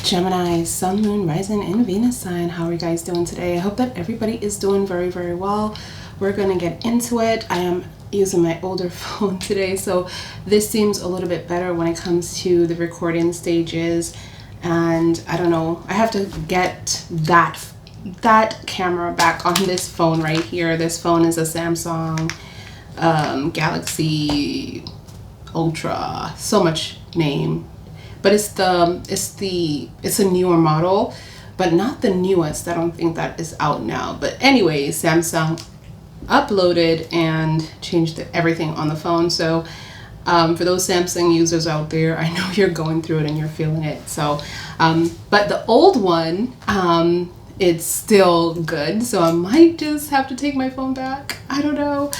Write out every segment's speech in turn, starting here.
Gemini, Sun, Moon, Rising, and Venus sign. How are you guys doing today? I hope that everybody is doing very, very well. We're going to get into it. I am using my older phone today, so this seems a little bit better when it comes to the recording stages. And I don't know, I have to get that camera back on this phone right here. This phone is a Samsung Galaxy Ultra, so much name, but it's a newer model, but not the newest. I don't think that is out now. But anyway, Samsung uploaded and changed everything on the phone. So for those Samsung users out there, I know you're going through it and you're feeling it. So but the old one, it's still good, so I might just have to take my phone back, I don't know,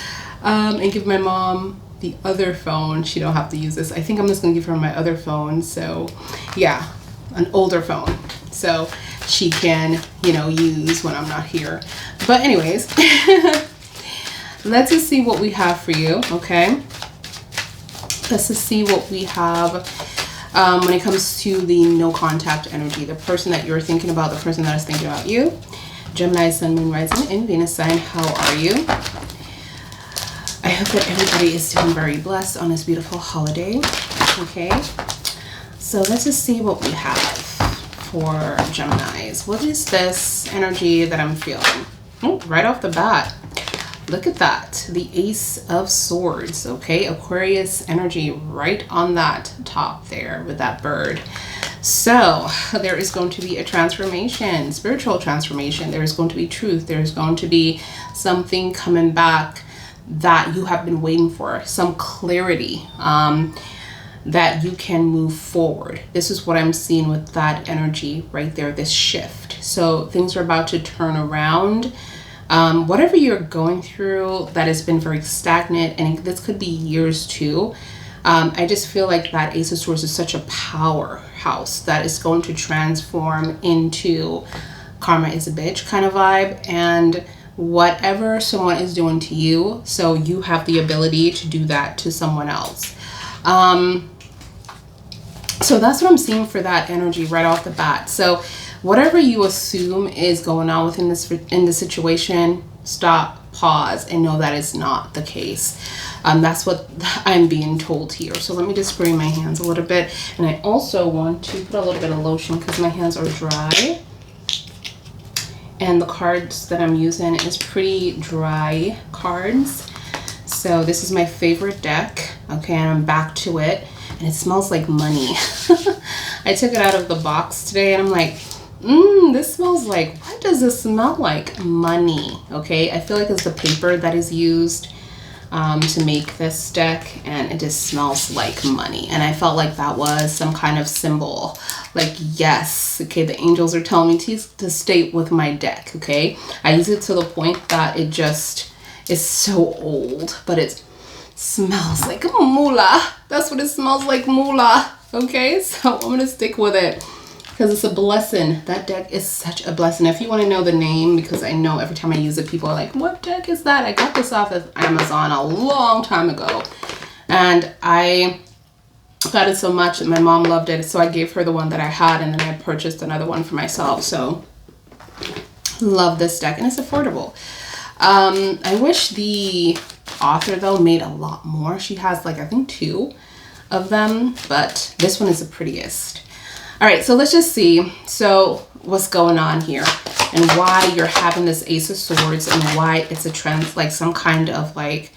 and give my mom the other phone. She don't have to use this. I think I'm just gonna give her my other phone. So yeah, an older phone, so she can, you know, use when I'm not here. But anyways, let's just see what we have for you. Okay, let's just see what we have when it comes to the no contact energy, the person that you're thinking about, the person that is thinking about you. Gemini, Sun, Moon, Rising, and Venus sign. How are you? I hope that everybody is doing very blessed on this beautiful holiday. Okay, so let's just see what we have for Geminis. What is this energy that I'm feeling? Oh, right off the bat, look at that, the Ace of Swords. Okay, Aquarius energy right on that top there with that bird. So there is going to be a transformation, spiritual transformation. There is going to be truth. There's going to be something coming back that you have been waiting for, some clarity that you can move forward. This is what I'm seeing with that energy right there, this shift. So things are about to turn around. Whatever you're going through that has been very stagnant, and this could be years too. I just feel like that Ace of Swords is such a powerhouse that is going to transform into karma is a bitch kind of vibe. And whatever someone is doing to you, so you have the ability to do that to someone else. So that's what I'm seeing for that energy right off the bat. So whatever you assume is going on within this situation, stop, pause, and know that is not the case. That's what I'm being told here. So let me just spray my hands a little bit, and I also want to put a little bit of lotion because my hands are dry. And the cards that I'm using is pretty dry cards. So this is my favorite deck. Okay, and I'm back to it. And it smells like money. I took it out of the box today and I'm like, this smells like, what does this smell like? Money. Okay, I feel like it's the paper that is used to make this deck, and it just smells like money. And I felt like that was some kind of symbol. Like, yes, okay, the angels are telling me to stay with my deck. Okay, I use it to the point that it just is so old, but it smells like moolah. That's what it smells like, moolah. Okay, so I'm gonna stick with it because it's a blessing. That deck is such a blessing. If you want to know the name, because I know every time I use it, people are like, what deck is that? I got this off of Amazon a long time ago, and I got it so much that my mom loved it, so I gave her the one that I had, and then I purchased another one for myself. So love this deck, and it's affordable. I wish the author though made a lot more. She has like, I think 2 of them, but this one is the prettiest. All right, so let's just see. So what's going on here and why you're having this Ace of Swords, and why it's a trend, like some kind of like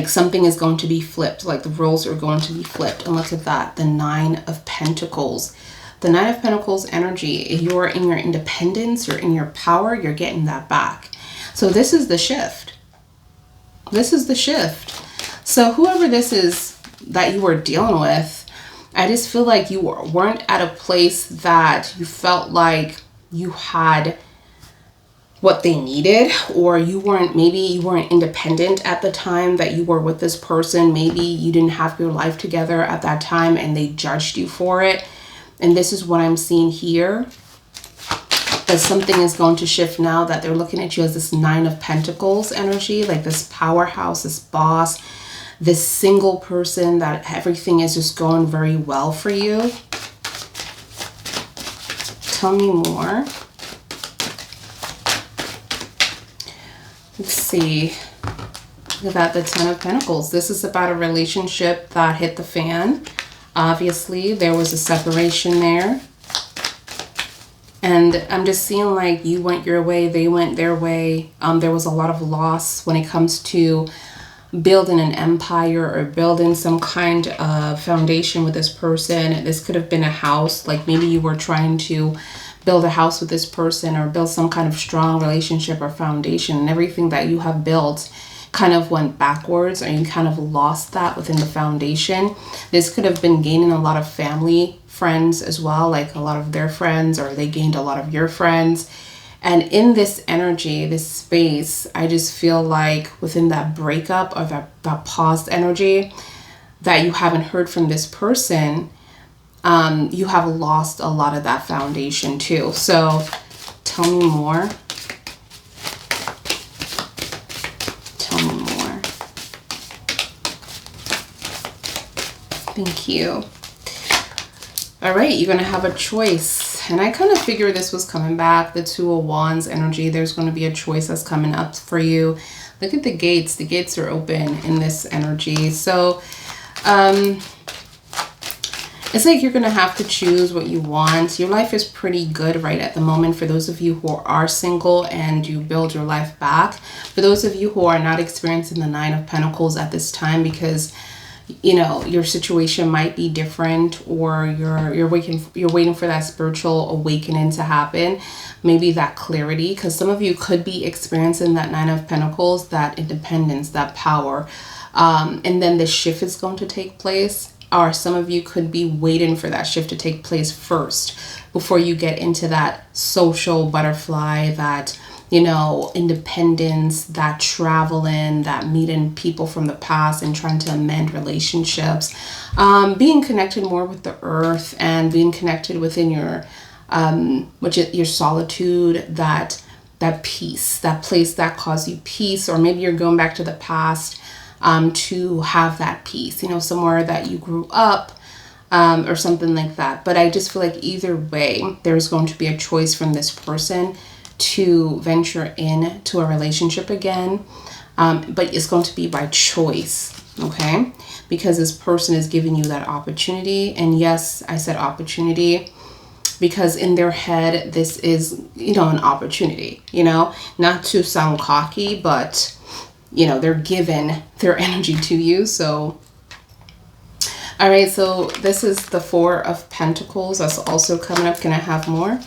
something is going to be flipped, like the roles are going to be flipped. And look at that, the 9 of Pentacles. The 9 of Pentacles energy, if you're in your independence, you're in your power, you're getting that back. So this is the shift. This is the shift. So whoever this is that you were dealing with, I just feel like you weren't at a place that you felt like you had what they needed, or maybe you weren't independent at the time that you were with this person. Maybe you didn't have your life together at that time and they judged you for it. And this is what I'm seeing here, that something is going to shift now, that they're looking at you as this 9 of Pentacles energy, like this powerhouse, this boss, this single person, that everything is just going very well for you. Tell me more. Let's see. Look at that, the Ten of Pentacles. This is about a relationship that hit the fan. Obviously, there was a separation there. And I'm just seeing like you went your way, they went their way. There was a lot of loss when it comes to building an empire or building some kind of foundation with this person. This could have been a house. Like maybe you were trying to build a house with this person or build some kind of strong relationship or foundation, and everything that you have built kind of went backwards, or you kind of lost that within the foundation. This could have been gaining a lot of family friends as well, like a lot of their friends, or they gained a lot of your friends. And in this energy, this space, I just feel like within that breakup or that paused energy that you haven't heard from this person, you have lost a lot of that foundation too. So tell me more. Tell me more. Thank you. All right, you're going to have a choice. And I kind of figure this was coming back. The Two of Wands energy, there's going to be a choice that's coming up for you. Look at the gates. The gates are open in this energy. So it's like you're going to have to choose what you want. Your life is pretty good right at the moment for those of you who are single and you build your life back. For those of you who are not experiencing the Nine of Pentacles at this time because, you know, your situation might be different, or you're waiting for that spiritual awakening to happen, maybe that clarity, because some of you could be experiencing that Nine of Pentacles, that independence, that power, and then the shift is going to take place. Or some of you could be waiting for that shift to take place first before you get into that social butterfly, that, you know, independence, that traveling, that meeting people from the past and trying to amend relationships, being connected more with the earth and being connected within your your solitude, that peace, that place that caused you peace. Or maybe you're going back to the past to have that peace, you know, somewhere that you grew up, or something like that. But I just feel like either way, there's going to be a choice from this person to venture into a relationship again. But it's going to be by choice, okay? Because this person is giving you that opportunity. And yes, I said opportunity because in their head, this is, you know, an opportunity, you know, not to sound cocky, but you know, they're giving their energy to you. So, all right, so this is the Four of Pentacles. That's also coming up. Can I have more?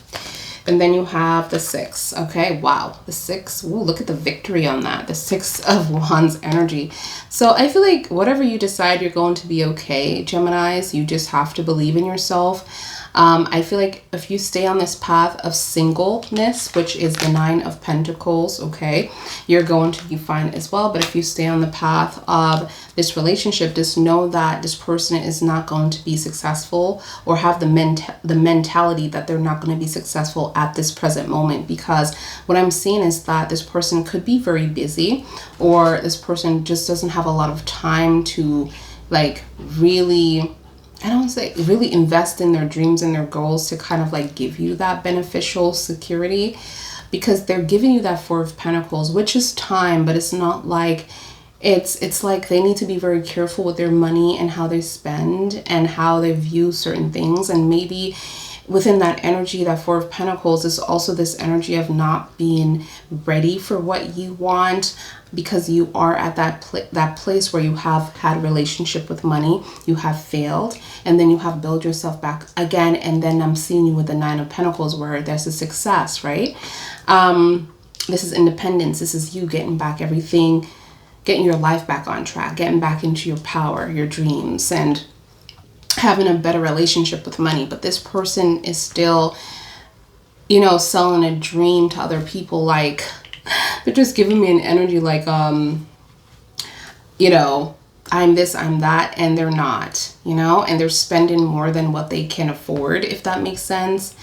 And then you have the Six. Okay, wow. The Six. Ooh, look at the victory on that. The Six of Wands energy. So I feel like whatever you decide, you're going to be okay, Geminis. You just have to believe in yourself. I feel like if you stay on this path of singleness, which is the Nine of Pentacles, okay, you're going to be fine as well. But if you stay on the path of this relationship, just know that this person is not going to be successful, or have the mentality that they're not going to be successful at this present moment. Because what I'm seeing is that this person could be very busy, or this person just doesn't have a lot of time to like really, I don't want to say really invest in their dreams and their goals to kind of like give you that beneficial security, because they're giving you that Four of Pentacles, which is time, but it's not like it's like they need to be very careful with their money and how they spend and how they view certain things. And maybe within that energy, that Four of Pentacles is also this energy of not being ready for what you want, because you are at that place where you have had a relationship with money, you have failed, and then you have built yourself back again. And then I'm seeing you with the Nine of Pentacles, where there's a success, right? This is independence. This is you getting back everything, getting your life back on track, getting back into your power, your dreams, and having a better relationship with money. But this person is still, you know, selling a dream to other people. Like, they're just giving me an energy like, you know, I'm this, I'm that, and they're not, you know, and they're spending more than what they can afford, if that makes sense.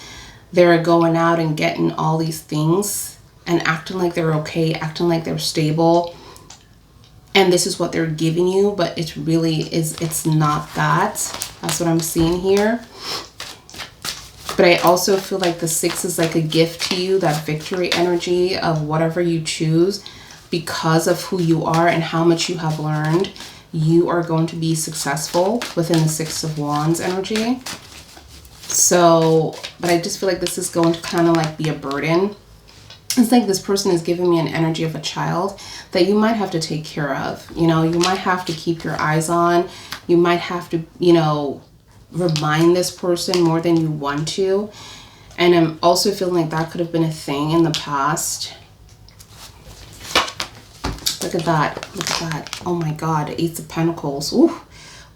They're going out and getting all these things and acting like they're okay, acting like they're stable. And this is what they're giving you, but it really is, it's not that. That's what I'm seeing here. But I also feel like the 6 is like a gift to you, that victory energy of whatever you choose. Because of who you are and how much you have learned, you are going to be successful within the 6 of Wands energy. So, but I just feel like this is going to kind of like be a burden. It's like this person is giving me an energy of a child that you might have to take care of. You know, you might have to keep your eyes on. You might have to, you know, remind this person more than you want to. And I'm also feeling like that could have been a thing in the past. Look at that. Look at that. Oh my God. Ace of Pentacles. Ooh,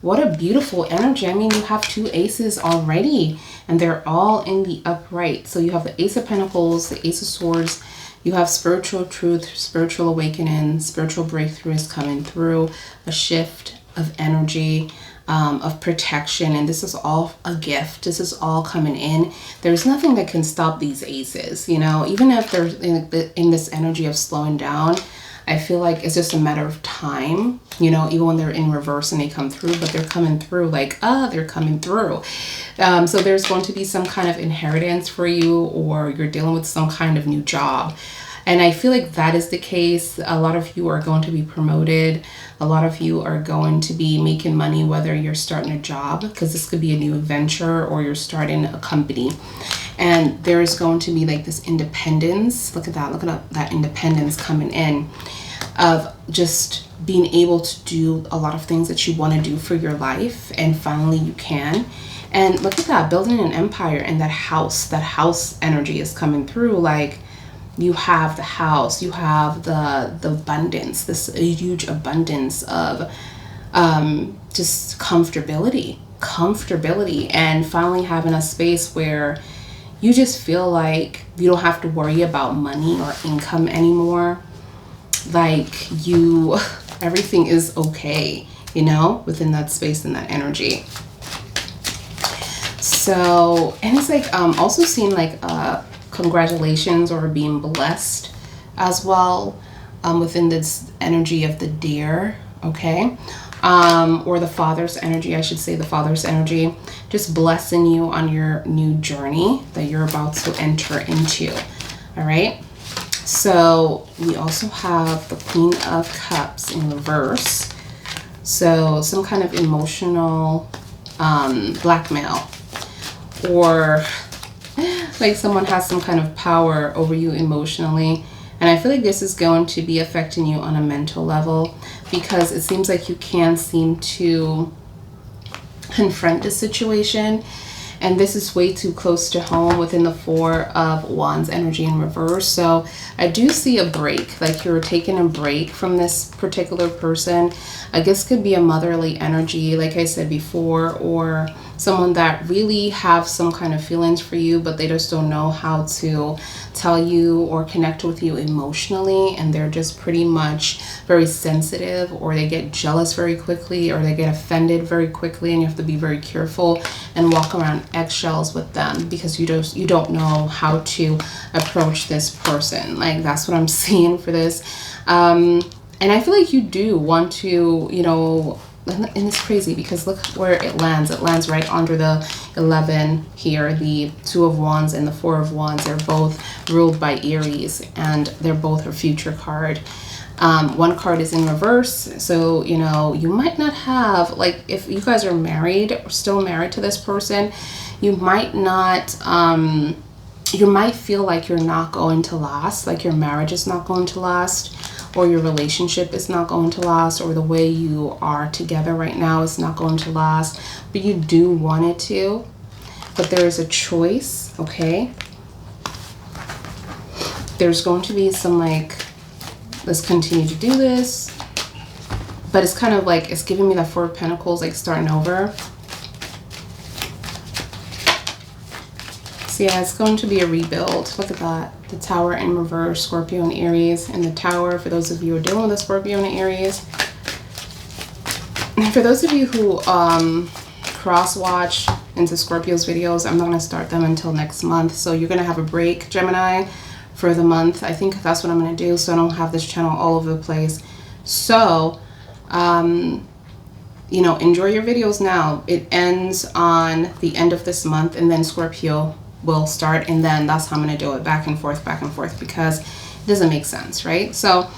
what a beautiful energy. I mean, you have 2 aces already, and they're all in the upright. So you have the Ace of Pentacles, the Ace of Swords. You have spiritual truth, spiritual awakening, spiritual breakthrough is coming through, a shift of energy, of protection. And this is all a gift. This is all coming in. There's nothing that can stop these aces, you know, even if they're in this energy of slowing down. I feel like it's just a matter of time, you know, even when they're in reverse and they come through, but they're coming through like, they're coming through. So there's going to be some kind of inheritance for you, or you're dealing with some kind of new job. And I feel like that is the case. A lot of you are going to be promoted. A lot of you are going to be making money, whether you're starting a job, because this could be a new venture, or you're starting a company. And there's going to be like this independence. Look at that. Look at that independence coming in, of just being able to do a lot of things that you want to do for your life. And finally you can. And look at that, building an empire. And that house energy is coming through. Like, you have the house, you have the abundance, this huge abundance of just comfortability, and finally having a space where you just feel like you don't have to worry about money or income anymore. Like, everything is okay, you know, within that space and that energy. So, and it's like also seeing like congratulations or being blessed as well, within this energy of the deer, okay, or the father's energy, I should say, the father's energy, just blessing you on your new journey that you're about to enter into. All right, so we also have the Queen of Cups in reverse, so some kind of emotional blackmail, or like someone has some kind of power over you emotionally. And I feel like this is going to be affecting you on a mental level, because it seems like you can't seem to confront the situation. And this is way too close to home within the 4 of Wands energy in reverse. So I do see a break, like you're taking a break from this particular person. I guess could be a motherly energy, like I said before, or someone that really have some kind of feelings for you, but they just don't know how to tell you or connect with you emotionally, and they're just pretty much very sensitive, or they get jealous very quickly, or they get offended very quickly, and you have to be very careful and walk around eggshells with them, because you don't know how to approach this person. Like, that's what I'm seeing for this. And I feel like you do want to, you know, and it's crazy because look where it lands. It lands right under the 11 here. The 2 of Wands and the 4 of Wands, they're both ruled by Aries, and they're both a future card. One card is in reverse, so you know, you might not have, like, if you guys are married or still married to this person, you might not you might feel like you're not going to last, like your marriage is not going to last, or your relationship is not going to last, or the way you are together right now is not going to last, but you do want it to. But there is a choice, okay? There's going to be some like, let's continue to do this, but it's kind of like, it's giving me the 4 of Pentacles, like starting over. So yeah, it's going to be a rebuild. Look at that. The Tower in reverse, Scorpio and Aries. And the Tower, for those of you who are dealing with a Scorpio and Aries. And for those of you who cross-watch into Scorpio's videos, I'm not going to start them until next month. So you're going to have a break, Gemini, for the month. I think that's what I'm going to do, so I don't have this channel all over the place. So, you know, enjoy your videos now. It ends on the end of this month, and then Scorpio will start, and then that's how I'm going to do it, back and forth, because it doesn't make sense, right? So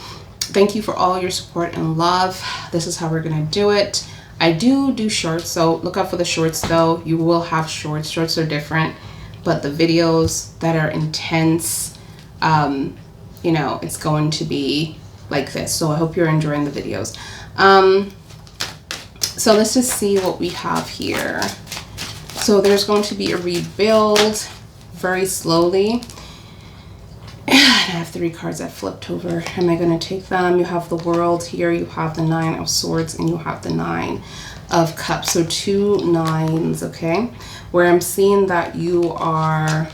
thank you for all your support and love. This is how we're going to do it. I do shorts, so look out for the shorts though. You will have shorts. Shorts are different, but the videos that are intense, you know, it's going to be like this. So I hope you're enjoying the videos. So let's just see what we have here. So there's going to be a rebuild very slowly. I have 3 cards that flipped over. Am I going to take them? You have the World here. You have the 9 of Swords, and you have the 9 of Cups. So 2 9s, okay? Where I'm seeing that you're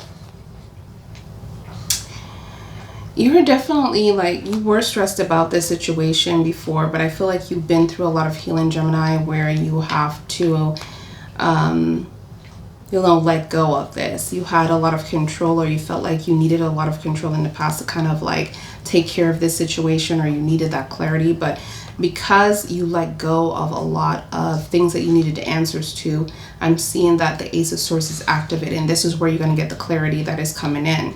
definitely, like, you were stressed about this situation before, but I feel like you've been through a lot of healing, Gemini, where you have to, you know, let go of this. You had a lot of control, or you felt like you needed a lot of control in the past to kind of like take care of this situation, or you needed that clarity. But because you let go of a lot of things that you needed answers to, I'm seeing that the Ace of Swords is activated, and this is where you're going to get the clarity that is coming in.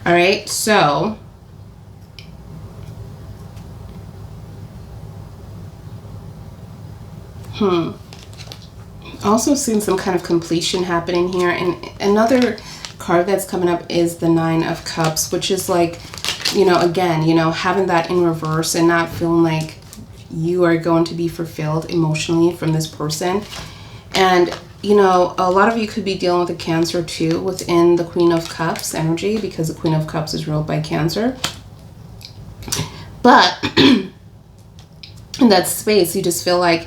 All right, so also seeing some kind of completion happening here. And another card that's coming up is the 9 of Cups, which is like, you know, again, you know, having that in reverse and not feeling like you are going to be fulfilled emotionally from this person. And you know, a lot of you could be dealing with a Cancer too within the Queen of Cups energy, because the Queen of Cups is ruled by Cancer. But in that space, you just feel like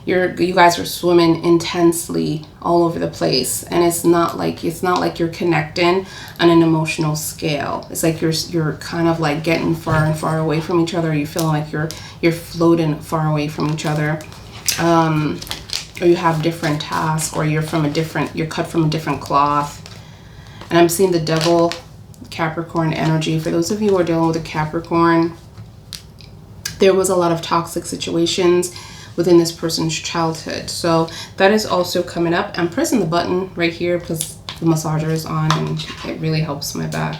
you guys are swimming intensely all over the place, and it's not like you're connecting on an emotional scale. It's like you're kind of like getting far and far away from each other. You feel like you're floating far away from each other. Or you have different tasks, or you're cut from a different cloth. And I'm seeing the Devil, Capricorn energy. For those of you who are dealing with a Capricorn, there was a lot of toxic situations within this person's childhood. So that is also coming up. I'm pressing the button right here because the massager is on, and it really helps my back.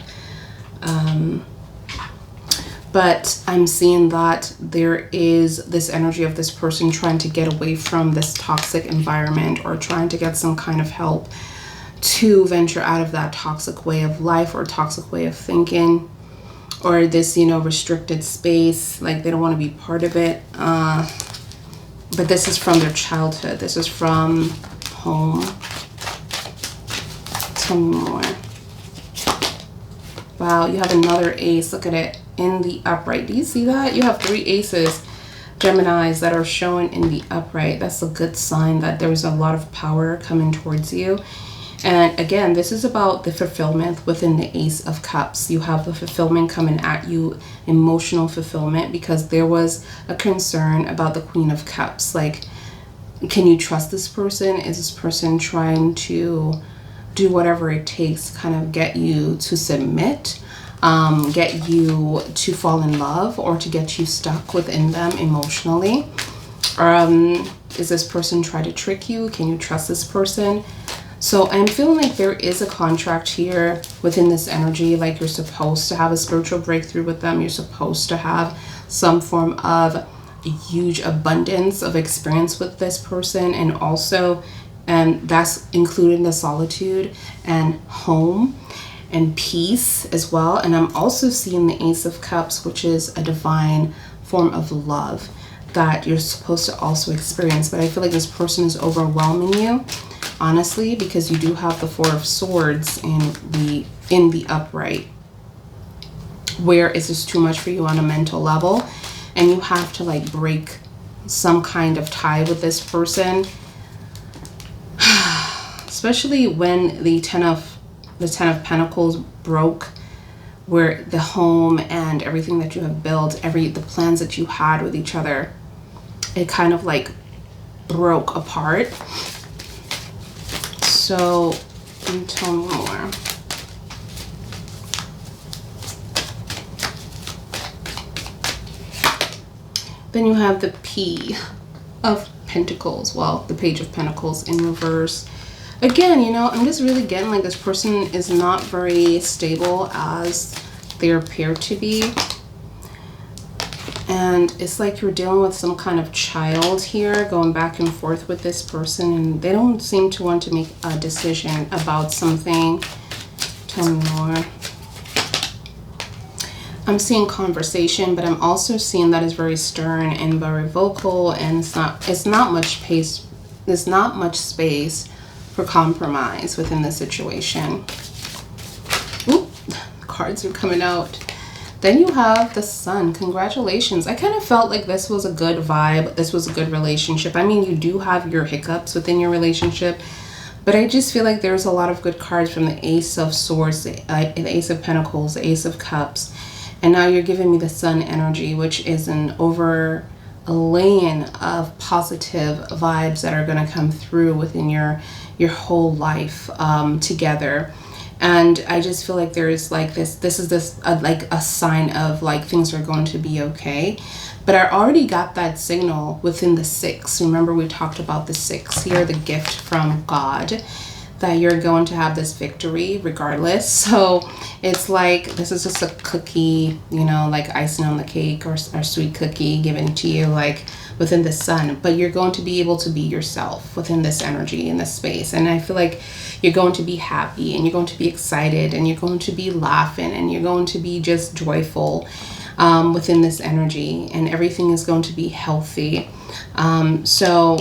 But I'm seeing that there is this energy of this person trying to get away from this toxic environment, or trying to get some kind of help to venture out of that toxic way of life or toxic way of thinking, or this, you know, restricted space, like they don't want to be part of it. But this is from their childhood. This is from home. Tell me more. Wow, you have another ace. Look at it in the upright. Do you see that? You have 3 aces, Geminis, that are showing in the upright. That's a good sign that there's a lot of power coming towards you. And again, this is about the fulfillment within the Ace of Cups. You have the fulfillment coming at you, emotional fulfillment, because there was a concern about the Queen of Cups. Like, can you trust this person? Is this person trying to do whatever it takes to kind of get you to submit, get you to fall in love, or to get you stuck within them emotionally? Is this person trying to trick you? Can you trust this person? So I'm feeling like there is a contract here within this energy. Like, you're supposed to have a spiritual breakthrough with them. You're supposed to have some form of huge abundance of experience with this person. And also, that's including the solitude and home and peace as well. And I'm also seeing the Ace of Cups, which is a divine form of love that you're supposed to also experience. But I feel like this person is overwhelming you, honestly, because you do have the 4 of Swords in the upright, where it's just too much for you on a mental level, and you have to like break some kind of tie with this person. Especially when the 10 of Pentacles broke, where the home and everything that you have built, the plans that you had with each other, it kind of like broke apart. So, tell me more. Then you have the P of Pentacles. Well, the Page of Pentacles in reverse. Again, you know, I'm just really getting like this person is not very stable as they appear to be. And it's like you're dealing with some kind of child here, going back and forth with this person, and they don't seem to want to make a decision about something. Tell me more. I'm seeing conversation, but I'm also seeing that it's very stern and very vocal, and it's not much pace. There's not much space for compromise within the situation. Oop, cards are coming out. Then you have the Sun. Congratulations. I kind of felt like this was a good vibe. This was a good relationship. I mean, you do have your hiccups within your relationship, but I just feel like there's a lot of good cards from the Ace of Swords, the Ace of Pentacles, the Ace of Cups. And now you're giving me the Sun energy, which is an overlaying of positive vibes that are going to come through within your whole life together. And I just feel like there is like this is like a sign of like things are going to be okay. But I already got that signal within the 6. Remember, we talked about the 6 here, the gift from God, that you're going to have this victory regardless. So it's like this is just a cookie, you know, like icing on the cake, or sweet cookie given to you like within the Sun. But you're going to be able to be yourself within this energy in this space. And I feel like you're going to be happy, and you're going to be excited, and you're going to be laughing, and you're going to be just joyful within this energy, and everything is going to be healthy. So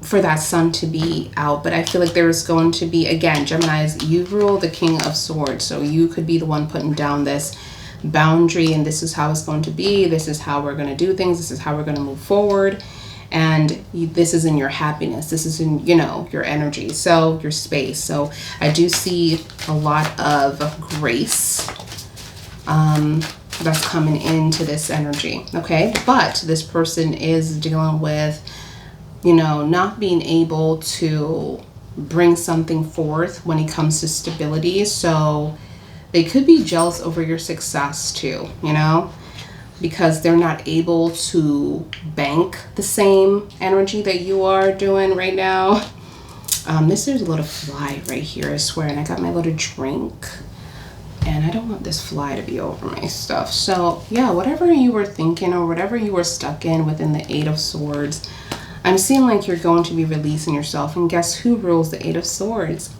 for that Sun to be out, but I feel like there is going to be, again, Geminis, you rule the King of Swords, so you could be the one putting down this boundary, and this is how it's going to be, this is how we're going to do things, this is how we're going to move forward, and this is in your happiness, this is in, you know, your energy, so your space. So I do see a lot of grace that's coming into this energy, okay? But this person is dealing with, you know, not being able to bring something forth when it comes to stability. So they could be jealous over your success too, you know, because they're not able to bank the same energy that you are doing right now. There's a little fly right here, I swear, and I got my little drink, and I don't want this fly to be over my stuff. So yeah, whatever you were thinking or whatever you were stuck in within the 8 of Swords, I'm seeing like you're going to be releasing yourself. And guess who rules the 8 of Swords?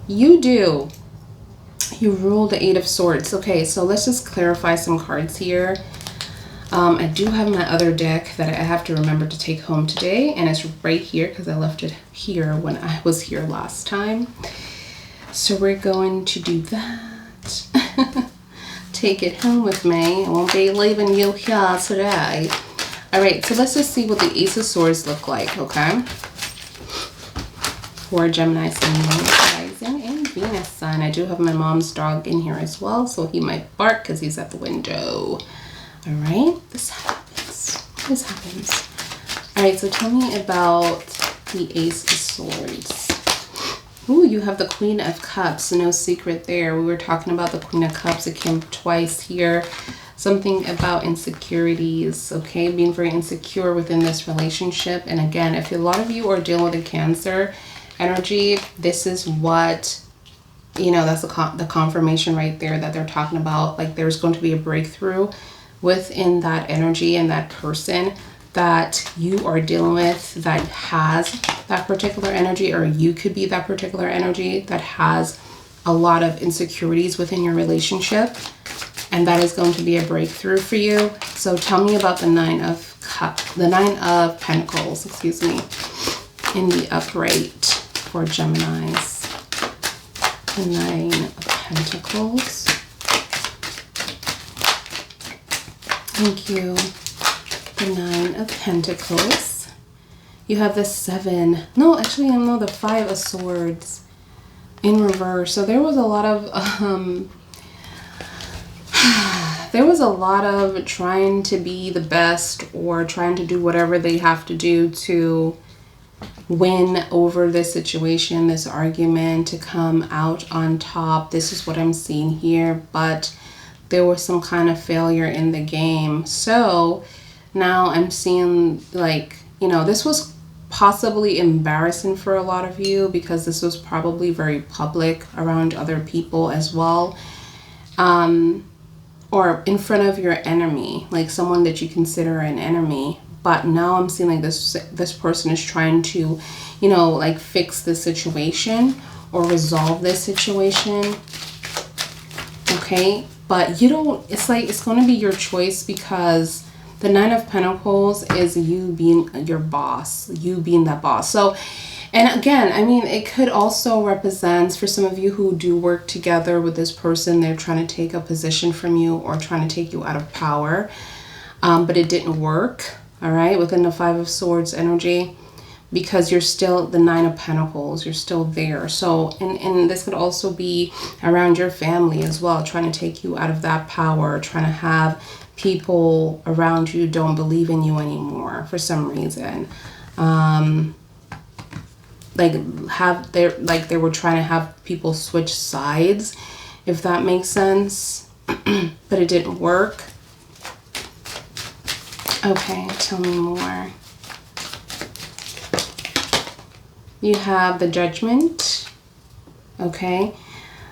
You do. You rule the 8 of Swords. Okay, so let's just clarify some cards here. I do have my other deck that I have to remember to take home today, and it's right here because I left it here when I was here last time. So we're going to do that. Take it home with me. I won't be leaving you here today. All right, so let's just see what the Ace of Swords look like, okay? For Gemini, Sun, Moon, Rising, and Venus, Sun. I do have my mom's dog in here as well, so he might bark because he's at the window. All right, this happens. This happens. All right, so tell me about the Ace of Swords. Ooh, you have the Queen of Cups. No secret there. We were talking about the Queen of Cups. It came twice here. Something about insecurities, okay? Being very insecure within this relationship. And again, if a lot of you are dealing with a Cancer energy, this is what, you know, that's the confirmation right there that they're talking about. Like there's going to be a breakthrough within that energy and that person that you are dealing with that has that particular energy, or you could be that particular energy that has a lot of insecurities within your relationship, and that is going to be a breakthrough for you. So tell me about the Nine of Pentacles, excuse me, in the upright for Geminis. The 9 of Pentacles. Thank you. The 9 of Pentacles. You have the 7. No, actually, I know the 5 of Swords in reverse. So there was a lot of trying to be the best, or trying to do whatever they have to do to win over this situation, this argument, to come out on top. This is what I'm seeing here, but there was some kind of failure in the game. So now I'm seeing, like, you know, this was possibly embarrassing for a lot of you, because this was probably very public around other people as well. Or in front of your enemy, like someone that you consider an enemy. But now I'm seeing like this person is trying to, you know, like fix the situation or resolve this situation. Okay, but you don't, it's like it's going to be your choice, because the Nine of Pentacles is you being your boss, you being that boss. So, and again, I mean, it could also represent, for some of you who do work together with this person, they're trying to take a position from you or trying to take you out of power, but it didn't work, all right, within the Five of Swords energy, because you're still the Nine of Pentacles, you're still there. So, and this could also be around your family as well, trying to take you out of that power, trying to have people around you don't believe in you anymore for some reason. They were trying to have people switch sides, if that makes sense. But it didn't work. Okay, tell me more. You have the Judgment. Okay,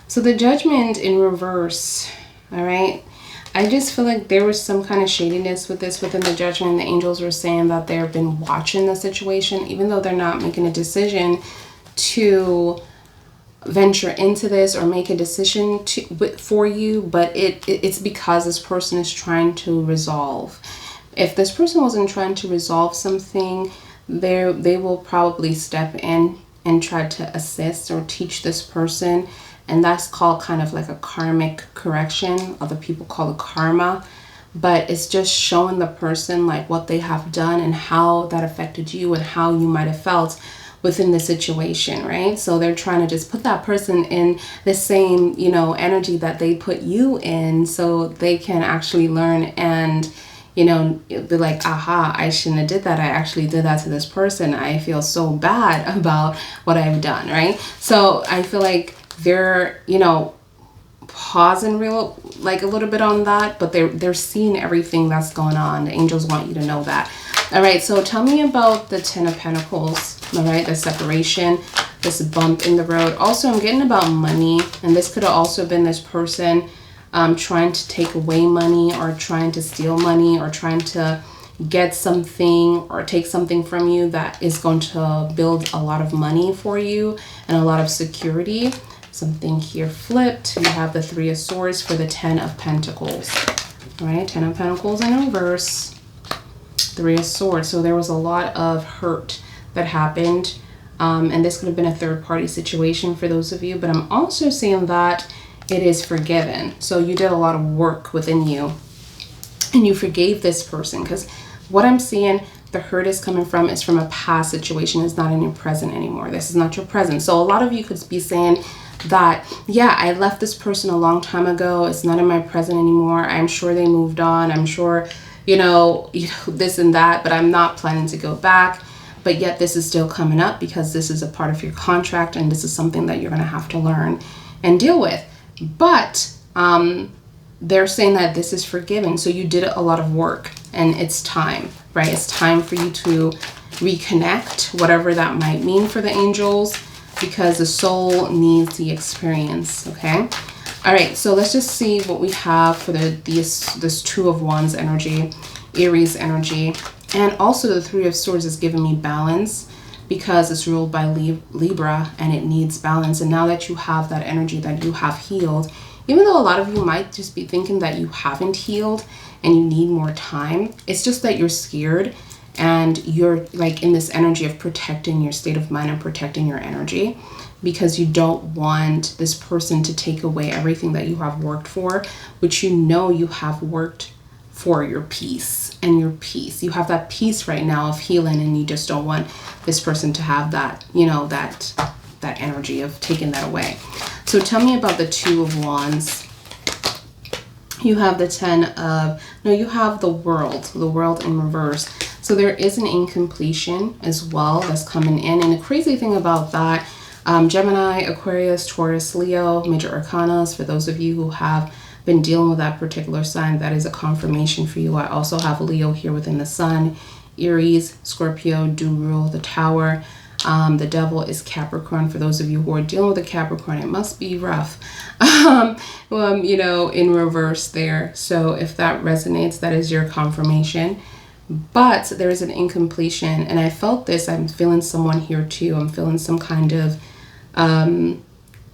so the Judgment in reverse. All right, I just feel like there was some kind of shadiness with this within the Judgment. The angels were saying that they've been watching the situation, even though they're not making a decision to venture into this or make a decision for you, but it's because this person is trying to resolve. If this person wasn't trying to resolve something, they will probably step in and try to assist or teach this person. And that's called kind of like a karmic correction. Other people call it karma. But it's just showing the person like what they have done and how that affected you and how you might have felt within the situation, right? So they're trying to just put that person in the same, you know, energy that they put you in, so they can actually learn and, you know, be like, aha, I shouldn't have did that. I actually did that to this person. I feel so bad about what I've done, right? So I feel like they're, you know, pausing real like a little bit on that, but they're seeing everything that's going on. The angels want you to know that. All right, so tell me about the Ten of Pentacles. All right, the separation, this bump in the road. Also, I'm getting about money, and this could have also been this person trying to take away money or trying to steal money or trying to get something or take something from you that is going to build a lot of money for you and a lot of security. Something here flipped. You have the Three of Swords for the Ten of Pentacles. All right, Ten of Pentacles in reverse, Three of Swords. So there was a lot of hurt that happened, and this could have been a third-party situation for those of you, but I'm also seeing that it is forgiven. So you did a lot of work within you and you forgave this person, because what I'm seeing the hurt is coming from is from a past situation. It's not in your present anymore. This is not your present. So a lot of you could be saying that, yeah, I left this person a long time ago. It's not in my present anymore. I'm sure they moved on. I'm sure, you know, this and that, but I'm not planning to go back. But yet this is still coming up because this is a part of your contract and this is something that you're going to have to learn and deal with. But they're saying that this is forgiven. So you did a lot of work and it's time, right? It's time for you to reconnect, whatever that might mean for the angels, because the soul needs the experience, okay? All right, so let's just see what we have for this Two of Wands energy, Aries energy. And also the Three of Swords is giving me balance because it's ruled by Libra and it needs balance. And now that you have that energy, that you have healed, even though a lot of you might just be thinking that you haven't healed and you need more time, it's just that you're scared and you're like in this energy of protecting your state of mind and protecting your energy because you don't want this person to take away everything that you have worked for, which you know you have worked for your peace and your peace. You have that peace right now of healing and you just don't want this person to have that, you know, that energy of taking that away. So tell me about the Two of Wands. You have the you have the World in reverse. So there is an incompletion as well that's coming in. And the crazy thing about that, Gemini, Aquarius, Taurus, Leo, major arcanas, for those of you who have been dealing with that particular sign, that is a confirmation for you. I also have Leo here within the sun, Aries, Scorpio do rule the Tower. The devil is Capricorn. For those of you who are dealing with a Capricorn, it must be rough. You know, in reverse there. So if that resonates, that is your confirmation. But there is an incompletion, and I felt this. I'm feeling someone here too. I'm feeling some kind of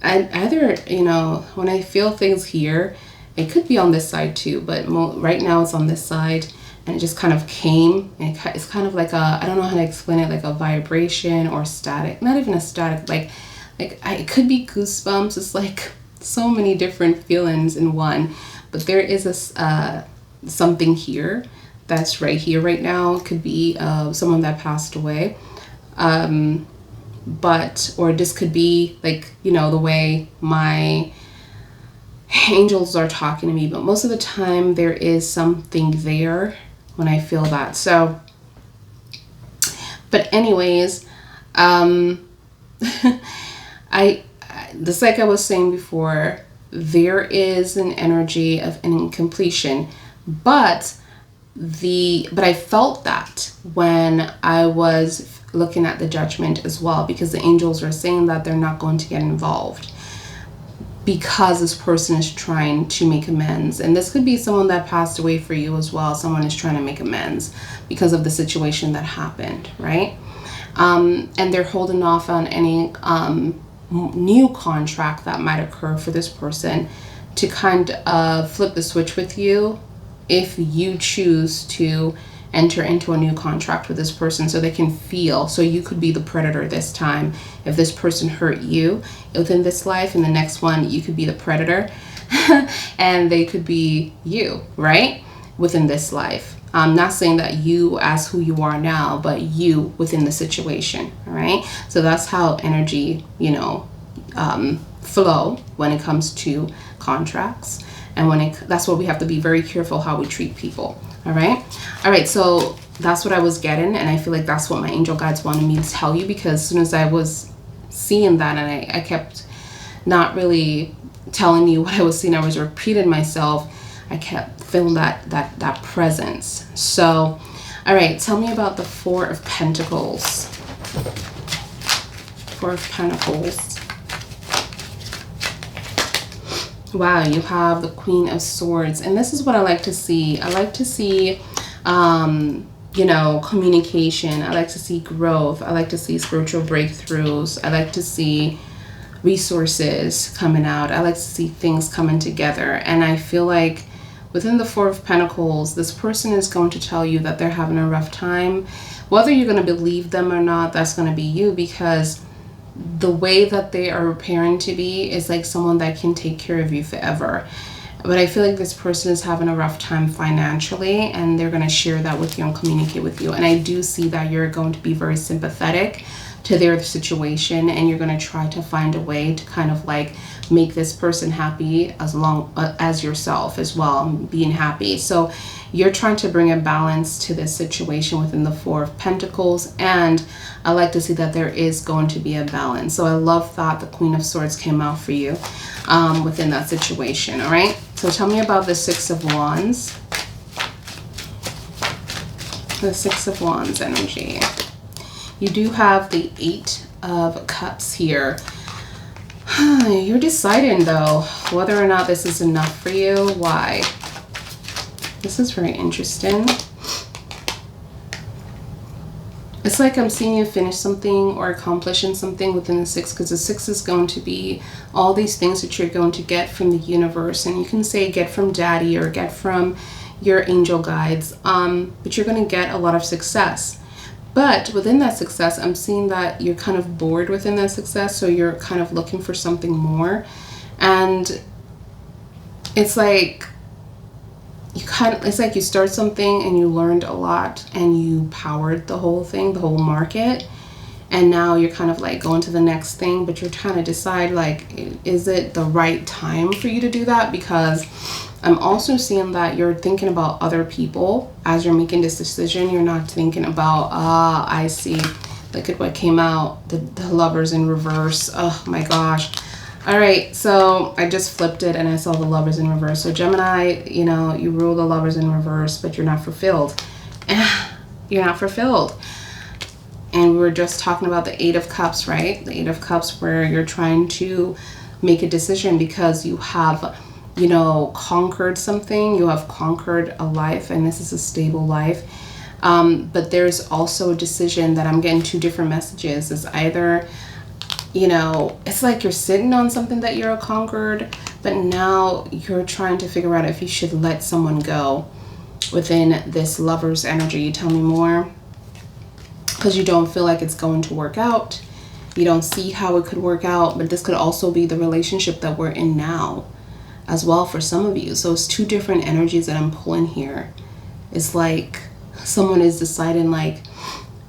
either, you know, when I feel things here, it could be on this side too, but right now it's on this side, and it just kind of came, and it's kind of like a, I don't know how to explain it, like a vibration or static, not even a static, like it could be goosebumps. It's like so many different feelings in one, but there is a something here that's right here right now. It could be someone that passed away, but, or this could be like, you know, the way my angels are talking to me, but most of the time there is something there when I feel that. So, but anyways, just like I was saying before, there is an energy of an incompletion, but I felt that when I was looking at the judgment as well, because the angels are saying that they're not going to get involved because this person is trying to make amends. And this could be someone that passed away for you as well. Someone is trying to make amends because of the situation that happened, right? And they're holding off on any new contract that might occur for this person to kind of flip the switch with you if you choose to enter into a new contract with this person, so they can feel. So you could be the predator this time. If this person hurt you within this life, in the next one you could be the predator and they could be you, right, within this life. I'm not saying that you as who you are now, but you within the situation. All right, so that's how energy, you know, flow when it comes to contracts, and that's why we have to be very careful how we treat people. All right, so that's what I was getting, and I feel like that's what my angel guides wanted me to tell you, because as soon as I was seeing that, and I kept not really telling you what I was seeing, I was repeating myself, I kept feeling that presence. So, all right, tell me about the Four of Pentacles. Four of Pentacles. Wow, you have the Queen of Swords, and this is what I like to see. I like to see, you know, communication. I like to see growth. I like to see spiritual breakthroughs. I like to see resources coming out. I like to see things coming together. And I feel like within the Four of Pentacles, this person is going to tell you that they're having a rough time. Whether you're going to believe them or not, that's going to be you, because the way that they are appearing to be is like someone that can take care of you forever. But I feel like this person is having a rough time financially, and they're going to share that with you and communicate with you. And I do see that you're going to be very sympathetic to their situation, and you're going to try to find a way to kind of like make this person happy as long as yourself as well, being happy. So you're trying to bring a balance to this situation within the Four of Pentacles, and I like to see that there is going to be a balance. So I love that the Queen of Swords came out for you within that situation. All right, so tell me about the Six of Wands. The Six of Wands energy. You do have the Eight of Cups here. You're deciding though whether or not this is enough for you. Why? This is very interesting. It's like I'm seeing you finish something or accomplishing something within the Six, because the Six is going to be all these things that you're going to get from the universe. And you can say get from daddy or get from your angel guides, but you're going to get a lot of success. But within that success, I'm seeing that you're kind of bored within that success, so you're kind of looking for something more. And it's like it's like you start something and you learned a lot and you powered the whole thing, the whole market, and now you're kind of like going to the next thing, but you're trying to decide, like, is it the right time for you to do that? Because I'm also seeing that you're thinking about other people as you're making this decision. You're not thinking about, I see, look at what came out, the Lovers in reverse. Oh my gosh. All right, so I just flipped it and I saw the Lovers in reverse. So Gemini, you know, you rule the Lovers in reverse, but you're not fulfilled. You're not fulfilled. And we were just talking about the Eight of Cups, right? The Eight of Cups, where you're trying to make a decision because you have, you know, conquered something. You have conquered a life, and this is a stable life. But there's also a decision that I'm getting two different messages. It's either, you know, it's like you're sitting on something that you're conquered, but now you're trying to figure out if you should let someone go within this lover's energy. Tell me more. Because you don't feel like it's going to work out. You don't see how it could work out, but this could also be the relationship that we're in now as well for some of you. So it's two different energies that I'm pulling here. It's like someone is deciding, like,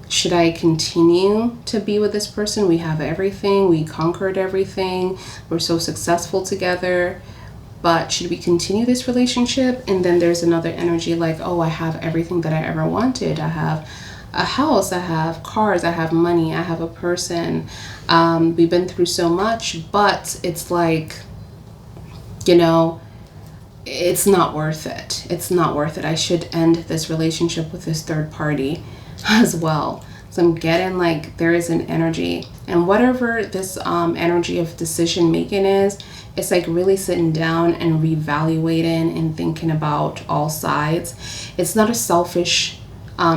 should I continue to be with this person? We have everything. We conquered everything. We're so successful together. But should we continue this relationship? And then there's another energy like, oh, I have everything that I ever wanted. I have a house, I have cars, I have money, I have a person. We've been through so much, but it's like, you know, it's not worth it. It's not worth it. I should end this relationship with this third party as well. So I'm getting like there is an energy, and whatever this energy of decision making is, it's like really sitting down and reevaluating and thinking about all sides. It's not a selfish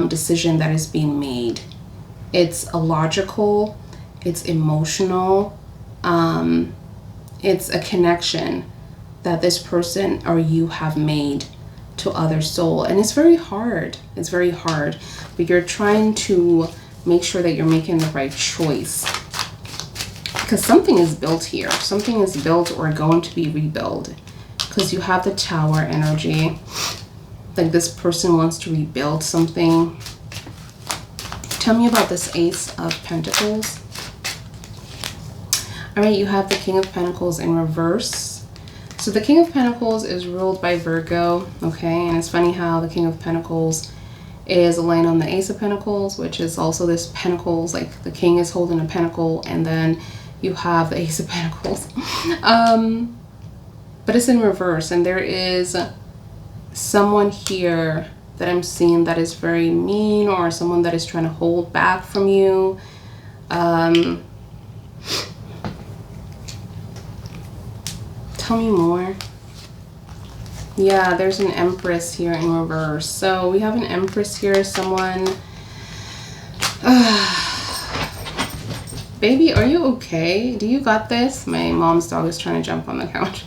decision that is being made. It's a logical, it's emotional, it's a connection that this person or you have made to other soul. And it's very hard. It's very hard. But you're trying to make sure that you're making the right choice. Because something is built here. Something is built or going to be rebuilt. Because you have the Tower energy. Like this person wants to rebuild something. Tell me about this Ace of Pentacles. All right, you have the King of Pentacles in reverse. So the King of Pentacles is ruled by Virgo, okay? And it's funny how the King of Pentacles is laying on the Ace of Pentacles, which is also this Pentacles, like the King is holding a pentacle, and then you have the Ace of Pentacles. But it's in reverse, and there is someone here that I'm seeing that is very mean, or someone that is trying to hold back from you. Tell me more. Yeah, there's an Empress here in reverse. So we have an Empress here, someone... Baby, are you okay? Do you got this? My mom's dog is trying to jump on the couch.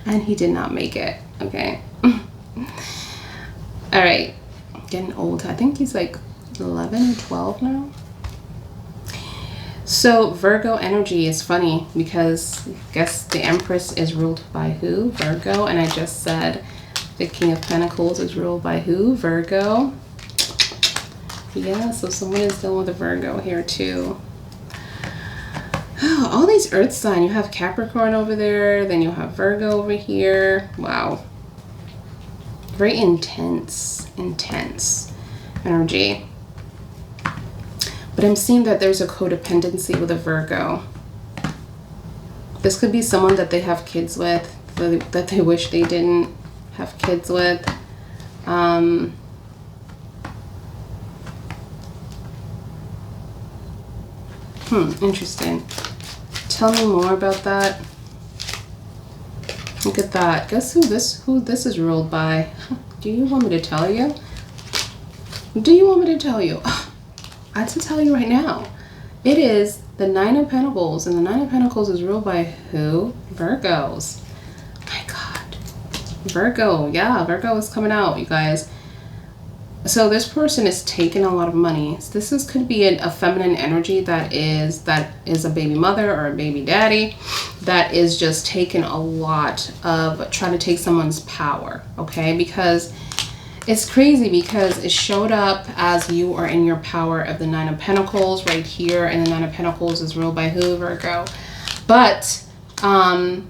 And he did not make it, okay? All right, getting old. I think he's like 11 or 12 now. So Virgo energy is funny because I guess the Empress is ruled by who? Virgo. And I just said the King of Pentacles is ruled by who? Virgo. Yeah, so someone is dealing with a Virgo here too. Oh, all these earth signs. You have Capricorn over there, then you have Virgo over here. Wow. Very intense energy. But I'm seeing that there's a codependency with a Virgo. This could be someone that they have kids with, that they wish they didn't have kids with. Interesting. Tell me more about that. Look at that. Guess who this is ruled by? Do you want me to tell you? Do you want me to tell you? I have to tell you right now. It is the Nine of Pentacles, and the Nine of Pentacles is ruled by who? Virgos. My God. Virgo. Yeah, Virgo is coming out, you guys. So this person is taking a lot of money. So this could be a feminine energy that is a baby mother or a baby daddy that is just taking a lot of trying to take someone's power, okay? Because it's crazy because it showed up as you are in your power of the Nine of Pentacles right here, and the Nine of Pentacles is ruled by who? Virgo. But